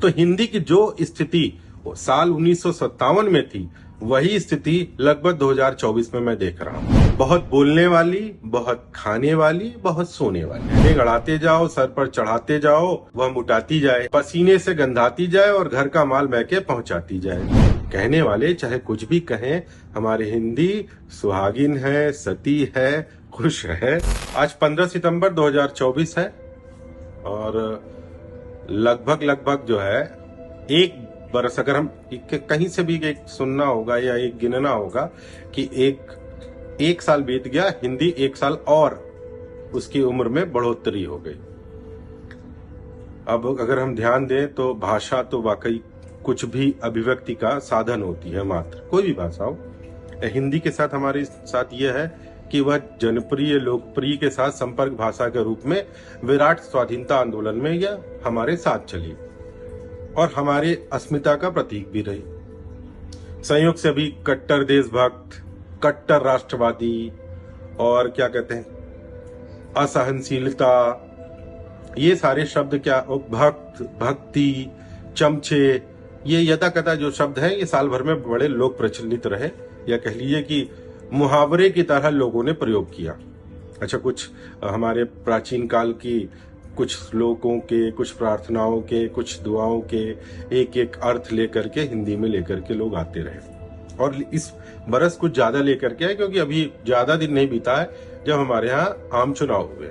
तो हिंदी की जो स्थिति साल 1957 में थी, वही स्थिति लगभग 2024 में मैं देख रहा हूँ। बहुत बोलने वाली, बहुत खाने वाली, बहुत सोने वाली। गड़ाते जाओ, सर पर चढ़ाते जाओ, वह मुटाती जाए, पसीने से गंधाती जाए और घर का माल मैके पहुंचाती जाए। कहने वाले चाहे कुछ भी कहें, हमारी हिंदी सुहागिन है, सती है, खुश है। आज 15 सितंबर 2024 है और लगभग जो है एक बरस, अगर हम कहीं से भी एक सुनना होगा या एक गिनना होगा कि एक साल बीत गया, हिंदी एक साल और उसकी उम्र में बढ़ोतरी हो गई। अब अगर हम ध्यान दें तो भाषा तो वाकई कुछ भी अभिव्यक्ति का साधन होती है, मात्र कोई भी भाषा हो। हिंदी के साथ हमारे साथ यह है कि वह जनप्रिय, लोकप्रिय के साथ संपर्क भाषा के रूप में विराट स्वाधीनता आंदोलन में यह हमारे साथ चली और हमारे अस्मिता का प्रतीक भी रही। संयोग से भी कट्टर देशभक्त, कट्टर राष्ट्रवादी और क्या कहते हैं, असहनशीलता, ये सारे शब्द, क्या भक्त, भक्ति, चमचे, ये यथा कथा जो शब्द हैं, ये साल भर में बड़े लोक प्रचलित रहे, या कह लीजिए कि मुहावरे की तरह लोगों ने प्रयोग किया। अच्छा, कुछ हमारे प्राचीन काल की कुछ श्लोकों के, कुछ प्रार्थनाओं के, कुछ दुआओं के एक एक अर्थ लेकर के हिंदी में लेकर के लोग आते रहे। और इस बरस कुछ ज्यादा लेकर के आए, क्योंकि अभी ज्यादा दिन नहीं बीता है जब हमारे यहाँ आम चुनाव हुए।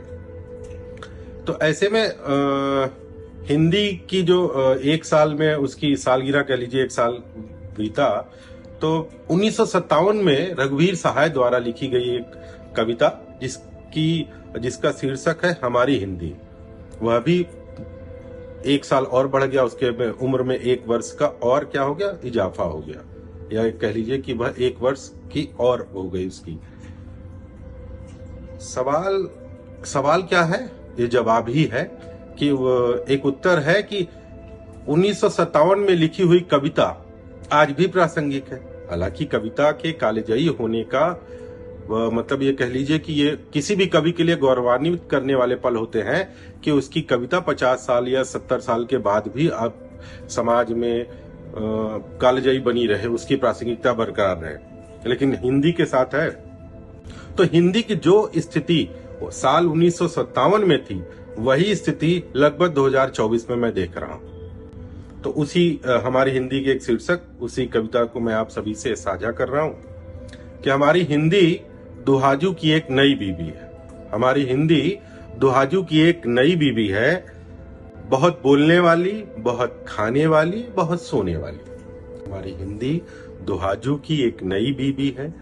तो ऐसे में हिंदी की जो एक साल में उसकी सालगिरह कह लीजिए, एक साल बीता, तो 1957 में रघुवीर सहाय द्वारा लिखी गई एक कविता जिसका शीर्षक है हमारी हिंदी, वह भी एक साल और बढ़ गया, उसके उम्र में एक वर्ष का और क्या हो गया, इजाफा हो गया, या कह लीजिए कि वह एक वर्ष की और हो गई उसकी। सवाल क्या है, ये जवाब ही है कि एक उत्तर है कि 1957 में लिखी हुई कविता आज भी प्रासंगिक है। हालांकि कविता के कालजयी होने का मतलब ये कह लीजिए कि ये किसी भी कवि के लिए गौरवान्वित करने वाले पल होते हैं कि उसकी कविता 50 साल या 70 साल के बाद भी अब समाज में कालजयी बनी रहे, उसकी प्रासंगिकता बरकरार रहे। लेकिन हिंदी के साथ है तो हिंदी की जो स्थिति साल 1957 में थी, वही स्थिति लगभग 2024 में मैं देख रहा हूं। तो उसी हमारी हिंदी के एक शीर्षक, उसी कविता को मैं आप सभी से साझा कर रहा हूं कि हमारी हिंदी दुहाजू की एक नई बीबी है। हमारी हिंदी दुहाजू की एक नई बीबी है, बहुत बोलने वाली, बहुत खाने वाली, बहुत सोने वाली। हमारी हिंदी दुहाजू की एक नई बीबी है,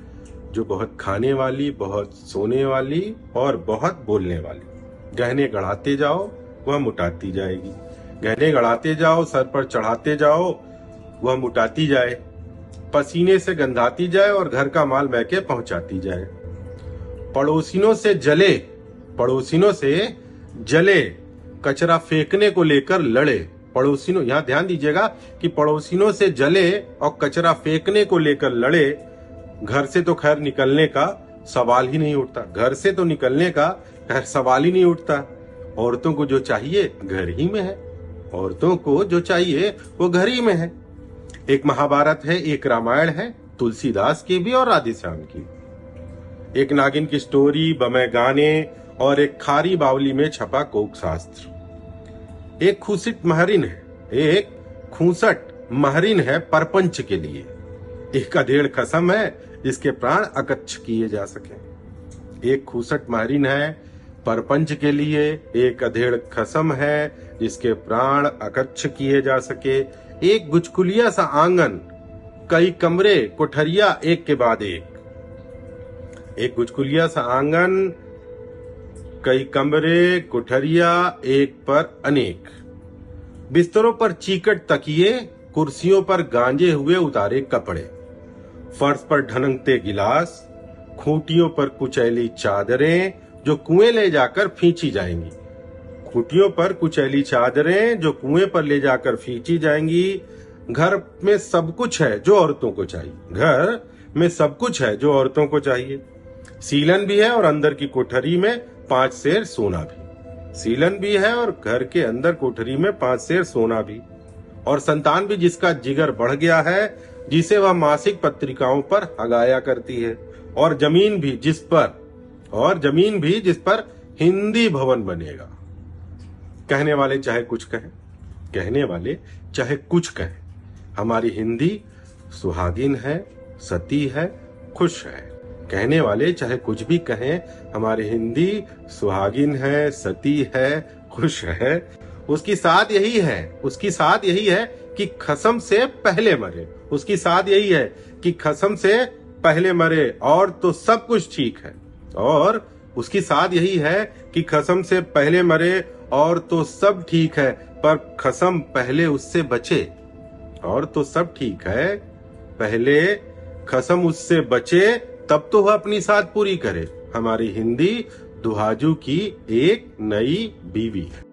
जो बहुत खाने वाली, बहुत सोने वाली और बहुत बोलने वाली। गहने गढ़ाते जाओ, वह मुटाती जाएगी। गहने गढ़ाते जाओ, सर पर चढ़ाते जाओ, वह मुटाती जाए, पसीने से गंधाती जाए और घर का माल मैके पहुंचाती जाए। पड़ोसिनों से जले कचरा फेंकने को लेकर लड़े। पड़ोसिनों, यहां ध्यान दीजिएगा कि पड़ोसिनों से जले और कचरा फेंकने को लेकर लड़े। घर से तो खैर निकलने का सवाल ही नहीं उठता, घर से तो निकलने का खैर सवाल ही नहीं उठता। औरतों को जो चाहिए घर ही में है, औरतों को जो चाहिए वो घर ही में है। एक महाभारत है, एक रामायण है, तुलसीदास की भी और राधेश्याम की। एक नागिन की स्टोरी, बमे गाने और एक खारी बावली में छपा कोक शास्त्र। एक खूसट महरिन है परपंच के लिए। एक अधेड़ खसम है जिसके प्राण अकच्छ किए जा सके। एक खूसट महरिन है परपंच के लिए, एक अधेड़ खसम है जिसके प्राण अकच्छ किए जा सके। एक गुचकुलिया सा आंगन, कई कमरे, कोठरिया एक के बाद एक। एक गुचकुलिया सा आंगन, कई कमरे, कोठरिया एक पर अनेक। बिस्तरों पर चीकट तकिए, कुर्सियों पर गांजे हुए उतारे कपड़े। फर्श पर ढनकते गिलास, खूंटियों पर कुचैली चादरें जो कुएं ले जाकर फींची जाएंगी। खूंटियों पर कुचैली चादरें जो कुएं पर ले जाकर फींची जाएंगी। घर में सब कुछ है जो औरतों को चाहिए। घर में सब कुछ है जो औरतों को चाहिए। सीलन भी है और अंदर की कोठरी में 5 सेर सोना भी। सीलन भी है और घर के अंदर कोठरी में 5 सेर सोना भी। और संतान भी जिसका जिगर बढ़ गया है, जिसे वह मासिक पत्रिकाओं पर हगाया करती है, और जमीन भी जिस पर हिंदी भवन बनेगा। कहने वाले चाहे कुछ कहें, हमारी हिंदी सुहागिन है, सती है, खुश है। कहने वाले चाहे कुछ भी कहें, हमारी हिंदी सुहागिन है, सती है, खुश है। उसकी साथ यही है कि खसम से पहले मरे। उसकी साथ यही है कि खसम से पहले मरे और तो सब कुछ ठीक है। और उसकी साथ यही है कि खसम से पहले मरे और तो सब ठीक है, पर खसम पहले उससे बचे। और तो सब ठीक है, पहले खसम उससे बचे, तब तो वह अपनी साथ पूरी करे। हमारी हिंदी दुहाजू की एक नई बीवी है।